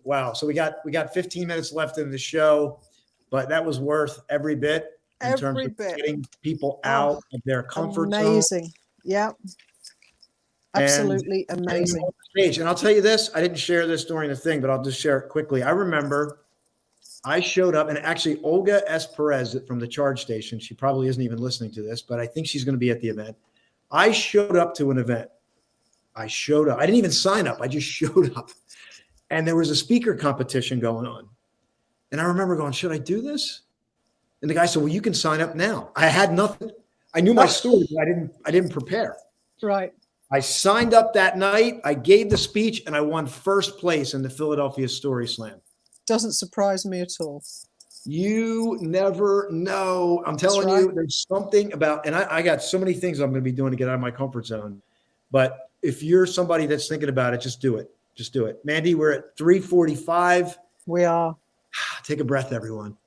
A: Wow. So we got 15 minutes left in the show, but that was worth every bit in terms
B: Every
A: of
B: bit.
A: getting people out of their comfort zone.
B: Amazing. Yeah. Absolutely amazing.
A: Stage. And I'll tell you this, I didn't share this during the thing, but I'll just share it quickly. I remember I showed up, and actually Olga S. Perez from the charge station, she probably isn't even listening to this, but I think she's going to be at the event. I showed up to an event. I didn't even sign up. I just showed up. And there was a speaker competition going on. And I remember going, should I do this? And the guy said, well, you can sign up now. I had nothing. I knew my story, but I didn't prepare.
B: Right.
A: I signed up that night. I gave the speech, and I won first place in the Philadelphia Story Slam.
B: Doesn't surprise me at all.
A: You never know. I'm telling you, there's something about, and I got so many things I'm going to be doing to get out of my comfort zone. But if you're somebody that's thinking about it, just do it. Just do it. Mandy, we're at 3:45.
B: We are.
A: Take a breath, everyone.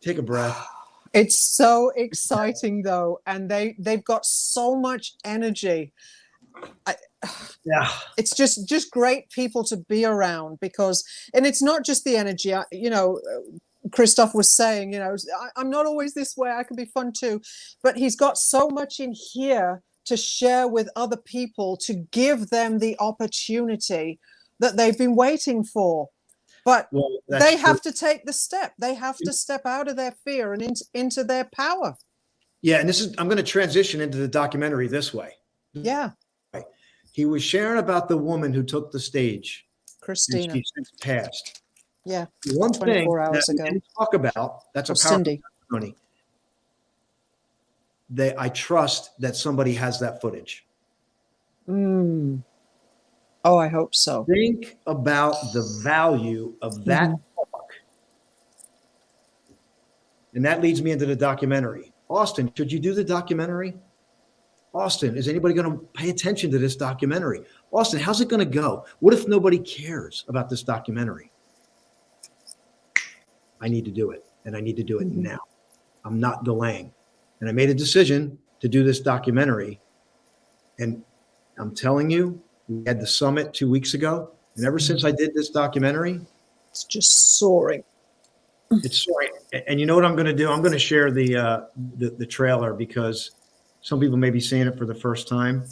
A: Take a breath.
B: It's so exciting, though, and they've got so much energy.
A: Yeah.
B: It's just great people to be around, because, and it's not just the energy. Christoff was saying, I'm not always this way. I can be fun too, but he's got so much in here to share with other people, to give them the opportunity that they've been waiting for. But they have to take the step. They have to step out of their fear and into their power.
A: Yeah, and I'm going to transition into the documentary this way.
B: Yeah.
A: He was sharing about the woman who took the stage.
B: Christina.
A: She's since passed.
B: Yeah.
A: One thing
B: 24 hours
A: that we
B: ago.
A: didn't talk about, that's a powerful
B: Cindy.
A: testimony. I trust that somebody has that footage.
B: Oh, I hope so.
A: Think about the value of that talk. And that leads me into the documentary. Austin, should you do the documentary? Austin, is anybody going to pay attention to this documentary? Austin, how's it going to go? What if nobody cares about this documentary? I need to do it, and I need to do it now. I'm not delaying. And I made a decision to do this documentary. And I'm telling you, we had the summit 2 weeks ago. And ever since I did this documentary,
B: it's just soaring.
A: It's soaring. And you know what I'm going to do? I'm going to share the trailer, because some people may be seeing it for the first time.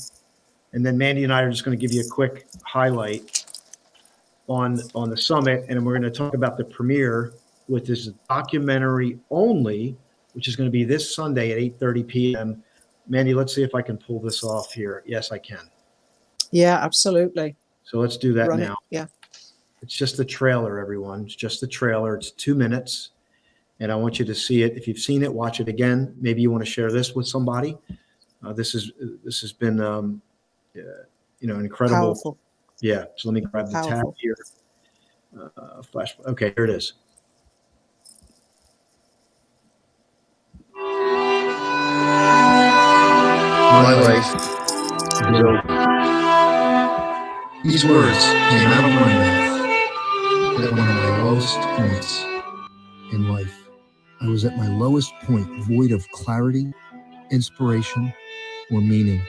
A: And then Mandy and I are just going to give you a quick highlight on the summit. And we're going to talk about the premiere, with this documentary only, which is going to be this Sunday at 8:30 p.m. Mandy, let's see if I can pull this off here. Yes, I can.
B: Yeah, absolutely.
A: So let's do that
B: Run
A: now.
B: it. Yeah.
A: It's just the trailer, everyone. It's just the trailer. It's 2 minutes. And I want you to see it. If you've seen it, watch it again. Maybe you want to share this with somebody. This has been, incredible.
B: Powerful.
A: Yeah. So let me grab the tab
B: Powerful.
A: here. Flash. Okay, here it is. My life is over. These words came out of my mouth at one of my lowest points in life. I was at my lowest point, void of clarity, inspiration, or meaning.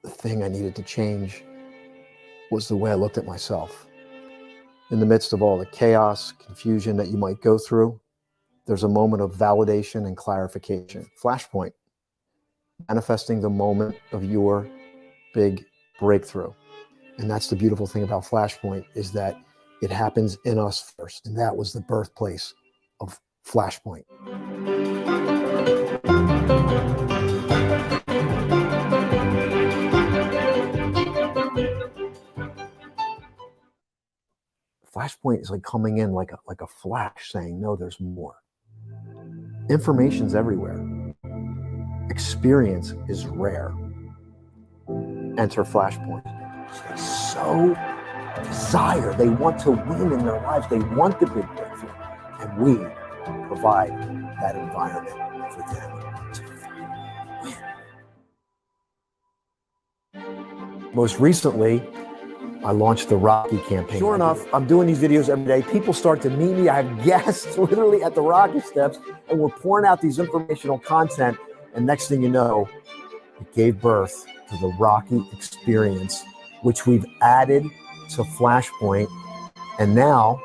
A: The thing I needed to change was the way I looked at myself. In the midst of all the chaos, confusion that you might go through, there's a moment of validation and clarification. Flashpoint, manifesting the moment of your big breakthrough. And that's the beautiful thing about Flashpoint, is that it happens in us first. And that was the birthplace of Flashpoint. Flashpoint is like coming in like a flash saying, no, there's more. Information's everywhere. Experience is rare. Enter Flashpoint. They so desire, they want to win in their lives. They want the big breakthrough. And we provide that environment for them to win. Most recently, I launched the Rocky campaign. Sure enough, I'm doing these videos every day. People start to meet me. I have guests literally at the Rocky steps, and we're pouring out these informational content. And next thing you know, it gave birth to the Rocky experience, which we've added to Flashpoint. And now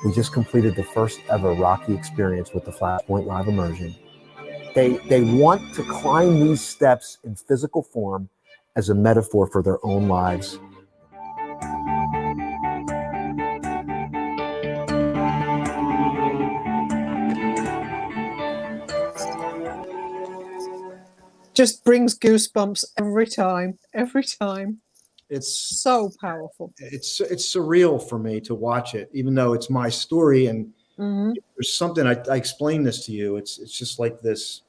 A: we just completed the first ever Rocky experience with the Flashpoint Live Immersion. They want to climb these steps in physical form as a metaphor for their own lives.
B: Just brings goosebumps every time.
A: It's
B: So powerful.
A: it's surreal for me to watch it, even though it's my story. And there's something, I explained this to you. It's just like this,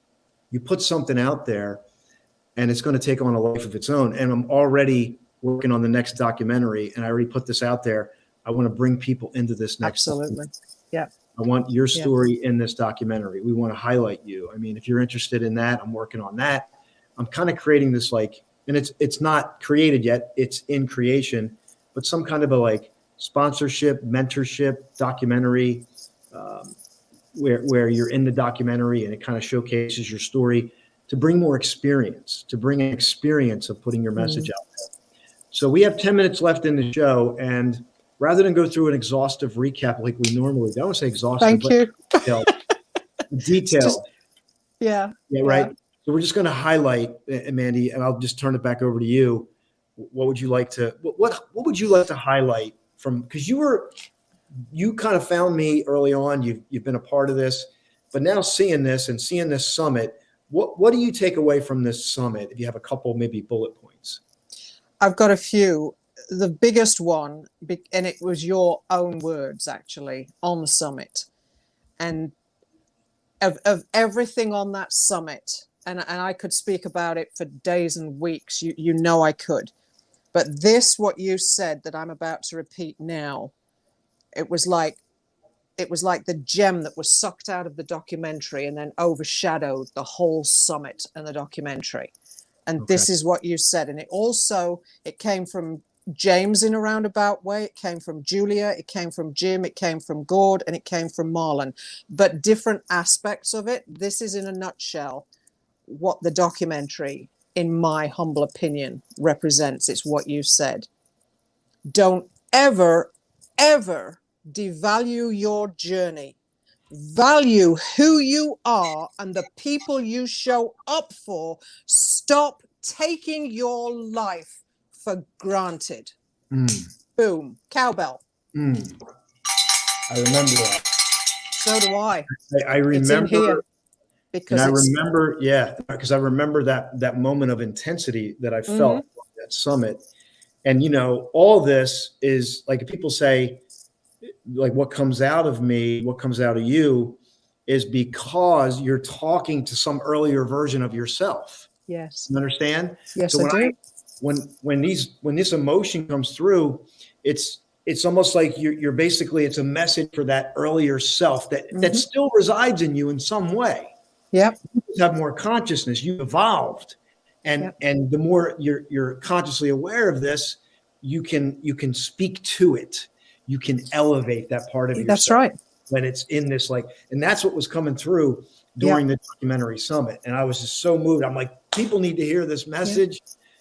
A: you put something out there and it's going to take on a life of its own. And I'm already working on the next documentary, and I already put this out there. I want to bring people into this next.
B: Absolutely. Yeah.
A: I want your story in this documentary. We want to highlight you. I mean, if you're interested in that, I'm working on that. I'm kind of creating this and it's not created yet. It's in creation, but some kind of a sponsorship, mentorship documentary, where you're in the documentary and it kind of showcases your story to bring more experience, to bring an experience of putting your message out there. So we have 10 minutes left in the show, and rather than go through an exhaustive recap like we normally do, I don't want to say exhaustive,
B: Thank you.
A: detailed.
B: Yeah.
A: Right. So we're just going to highlight, Mandy, and I'll just turn it back over to you. What would you like to highlight from, because you kind of found me early on. You've been a part of this, but now seeing this summit, what do you take away from this summit? If you have a couple, maybe bullet points. I've
B: got a few. The biggest one, and it was your own words actually on the summit, and of everything on that summit, and I could speak about it for days and weeks. You know I could, but what you said that I'm about to repeat now, it was like the gem that was sucked out of the documentary and then overshadowed the whole summit and the documentary. And this is what you said. And it came from James in a roundabout way. It came from Julia. It came from Jim. It came from Gord, and it came from Marlon. But different aspects of it. This is in a nutshell what the documentary, in my humble opinion, represents. It's what you said. Don't ever, ever devalue your journey. Value who you are and the people you show up for. Stop taking your life for granted.
A: Mm,
B: Boom, cowbell.
A: mm. I remember that.
B: So do I.
A: I
B: It's in here
A: remember,
B: because
A: and I
B: it's
A: remember, yeah, because I remember that moment of intensity that I felt at that summit. And, you know, all this is like people say, like what comes out of me, what comes out of you is because you're talking to some earlier version of yourself.
B: yes,
A: You understand?
B: yes,
A: So
B: I do.
A: when this emotion comes through, it's almost like you're basically, it's a message for that earlier self that still resides in you in some way.
B: Yep.
A: You have more consciousness, you evolved. And the more you're consciously aware of this, you can speak to it. You can elevate that part of yourself.
B: That's right.
A: When it's in this, like, and that's what was coming through during the documentary summit. And I was just so moved. I'm like, people need to hear this message.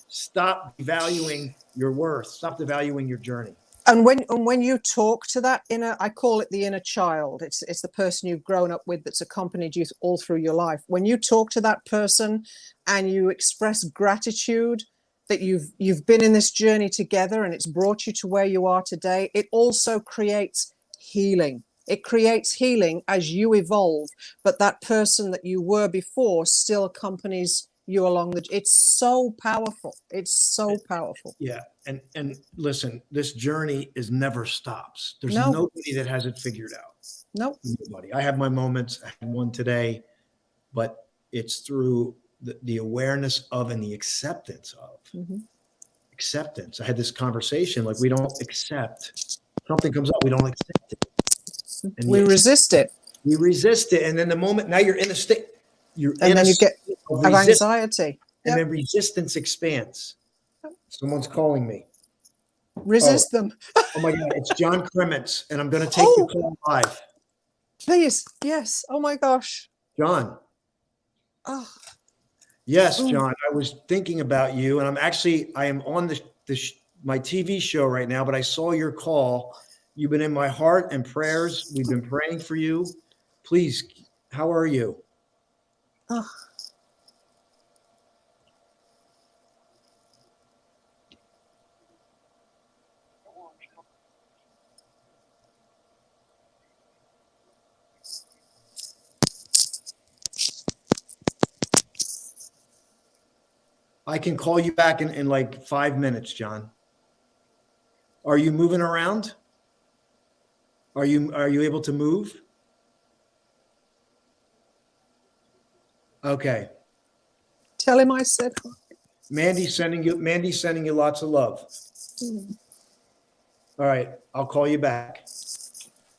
A: Stop devaluing your worth. Stop devaluing your journey.
B: And when you talk to that inner, I call it the inner child. It's the person you've grown up with that's accompanied you all through your life. When you talk to that person and you express gratitude that you've been in this journey together and it's brought you to where you are today, it also creates healing. It creates healing as you evolve, but that person that you were before still accompanies you along the. It's so powerful. It's so powerful.
A: Yeah, and listen, this journey is never stops. There's
B: No.
A: nobody that has it figured out.
B: Nope.
A: Nobody. I have my moments. I had one today, but it's through the awareness of and the acceptance of. Acceptance. I had this conversation, like, we don't accept. Something comes up, we don't accept it. And
B: We resist it.
A: We resist it. And then the moment, now you're in a state,
B: And then you get of anxiety.
A: And then resistance expands. Someone's calling me.
B: Resist them.
A: Oh my God, it's John Kremens, and I'm going to take the call live.
B: Please. Yes. Oh my gosh.
A: John.
B: Oh.
A: Yes, John, I was thinking about you, and I am on my TV show right now, but I saw your call. You've been in my heart and prayers. We've been praying for you. Please, how are you?
B: Oh.
A: I can call you back in like 5 minutes, John. Are you moving around? Are you able to move? Okay.
B: Tell him I said hi.
A: Mandy's sending you lots of love. All right, I'll call you back.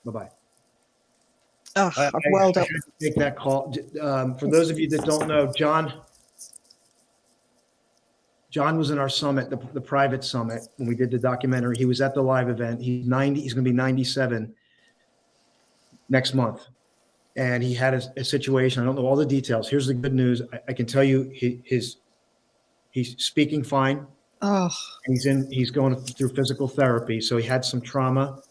A: Bye-bye.
B: Oh, I've welled up.
A: Take that call. For those of you that don't know, John was in our summit, the private summit, when we did the documentary. He was at the live event. He's 90. He's going to be 97 next month. And he had a situation. I don't know all the details. Here's the good news. I can tell you he's speaking fine.
B: Oh.
A: He's going through physical therapy. So he had some trauma.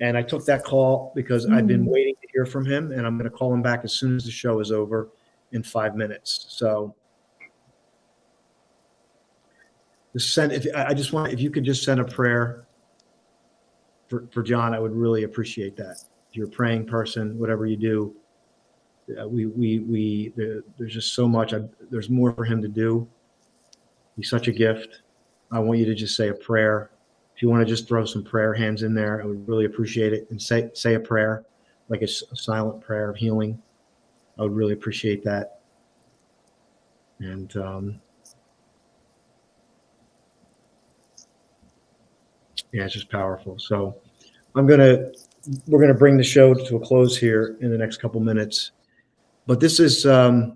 A: And I took that call because I've been waiting to hear from him. And I'm going to call him back as soon as the show is over in 5 minutes. So if you could just send a prayer for John, I would really appreciate that. If you're a praying person, whatever you do, there's just so much. There's more for him to do. He's such a gift. I want you to just say a prayer. If you want to just throw some prayer hands in there, I would really appreciate it. And say a prayer, like a silent prayer of healing. I would really appreciate that. And yeah, it's just powerful. So we're gonna bring the show to a close here in the next couple minutes. But this is, as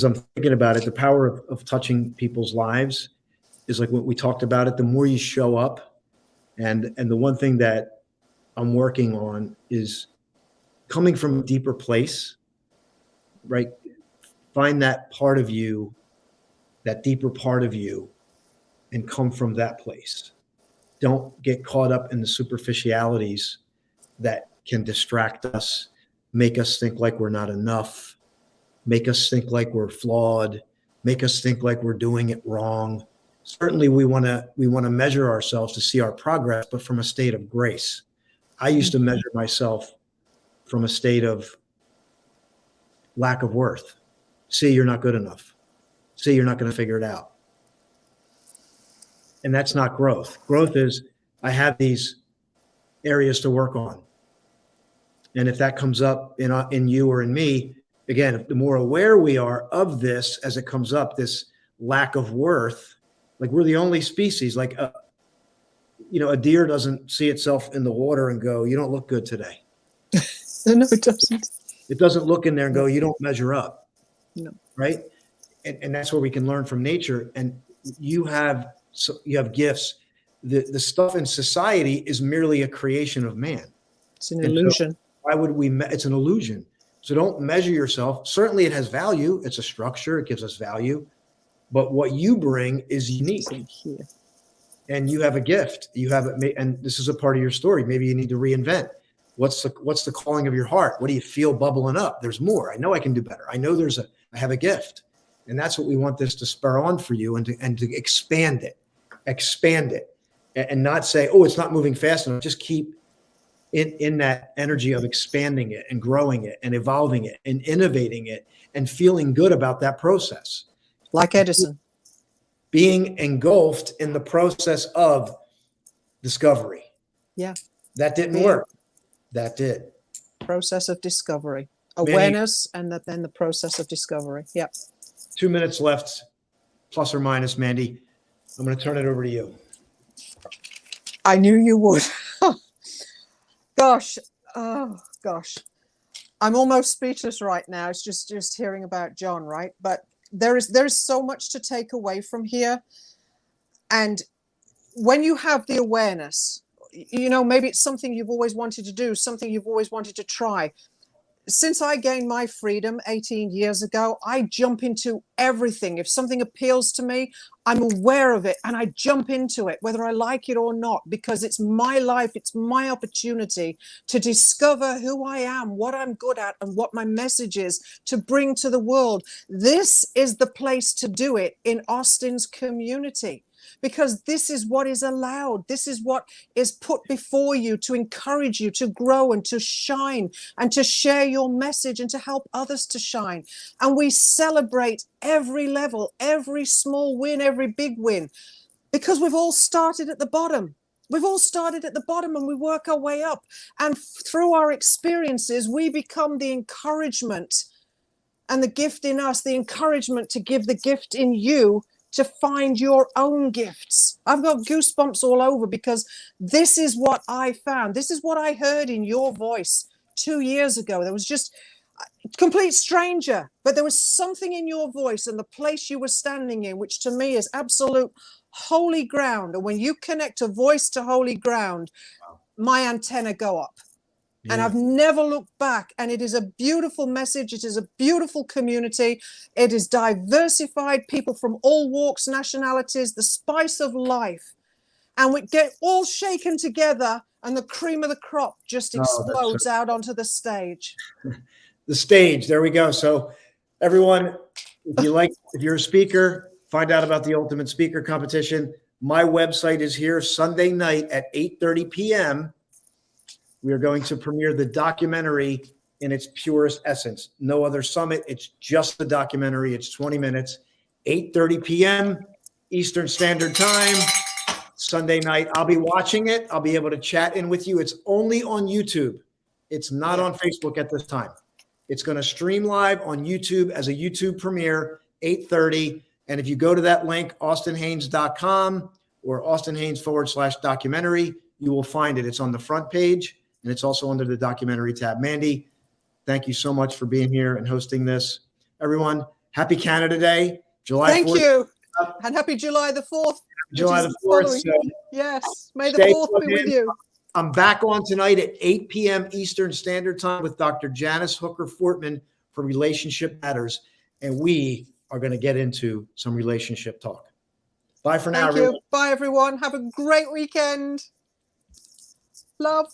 A: I'm thinking about it, the power of touching people's lives is like what we talked about it. The more you show up, and the one thing that I'm working on is coming from a deeper place, right? Find that part of you, that deeper part of you, and come from that place. Don't get caught up in the superficialities that can distract us, make us think like we're not enough, make us think like we're flawed, make us think like we're doing it wrong. Certainly we want to measure ourselves to see our progress, but from a state of grace. I used to measure myself from a state of lack of worth. See, you're not good enough. See, you're not going to figure it out. And that's not growth. Growth is, I have these areas to work on. And if that comes up in you or in me, again, the more aware we are of this as it comes up, this lack of worth, like we're the only species, like, a deer doesn't see itself in the water and go, you don't look good today.
B: No, it doesn't.
A: It doesn't look in there and go, you don't measure up.
B: No.
A: Right. And that's where we can learn from nature. And you have gifts. The stuff in society is merely a creation of man.
B: It's an illusion.
A: So why would we? It's an illusion. So don't measure yourself. Certainly it has value. It's a structure. It gives us value. But what you bring is unique.
B: Here.
A: And you have a gift. You have it, and this is a part of your story. Maybe you need to reinvent. What's the calling of your heart? What do you feel bubbling up? There's more. I know I can do better. I know I have a gift. And that's what we want this to spur on for you, and to expand it, and not say, oh, it's not moving fast enough. Just keep in that energy of expanding it and growing it and evolving it and innovating it and feeling good about that process.
B: Like Edison.
A: Being engulfed in the process of discovery.
B: Yeah.
A: That didn't work. That did.
B: Process of discovery. Awareness, and then the process of discovery. Yep.
A: 2 minutes left, plus or minus, Mandy. I'm going to turn it over to you.
B: I knew you would. Gosh. Oh, gosh. I'm almost speechless right now. It's just hearing about John, right? But there is so much to take away from here. And when you have the awareness, maybe it's something you've always wanted to do, something you've always wanted to try. Since I gained my freedom 18 years ago, I jump into everything. If something appeals to me, I'm aware of it and I jump into it, whether I like it or not, because it's my life. It's my opportunity to discover who I am, what I'm good at, and what my message is to bring to the world. This is the place to do it in Austin's community, because this is what is allowed. This is what is put before you to encourage you to grow and to shine and to share your message and to help others to shine. And we celebrate every level, every small win, every big win, because we've all started at the bottom. We've all started at the bottom and we work our way up. And through our experiences, we become the encouragement and the gift in us, the encouragement to give the gift in you, to find your own gifts. I've got goosebumps all over, because this is what I found. This is what I heard in your voice 2 years ago. There was just a complete stranger, but there was something in your voice and the place you were standing in, which to me is absolute holy ground. And when you connect a voice to holy ground, my antenna go up. Yeah. And I've never looked back. And it is a beautiful message. It is a beautiful community. It is diversified, people from all walks, nationalities, the spice of life. And we get all shaken together and the cream of the crop just explodes out onto the stage.
A: The stage, there we go. So everyone, if you're a speaker, find out about the Ultimate Speaker Competition. My website is here Sunday night at 8:30 p.m. We are going to premiere the documentary in its purest essence. No other summit. It's just the documentary. It's 20 minutes, 8:30 p.m. Eastern Standard Time, Sunday night. I'll be watching it. I'll be able to chat in with you. It's only on YouTube. It's not on Facebook at this time. It's going to stream live on YouTube as a YouTube premiere, 8:30. And if you go to that link, austinhaynes.com or austinhaynes/documentary, you will find it. It's on the front page. And it's also under the documentary tab. Mandy, thank you so much for being here and hosting this. Everyone, happy Canada Day, July 4th.
B: Thank you. And happy July the 4th.
A: July the 4th. So
B: yes, may the 4th be with you.
A: I'm back on tonight at 8 p.m. Eastern Standard Time with Dr. Janice Hooker-Fortman for Relationship Matters. And we are going to get into some relationship talk. Bye for now, everyone.
B: Bye, everyone. Have a great weekend. Love.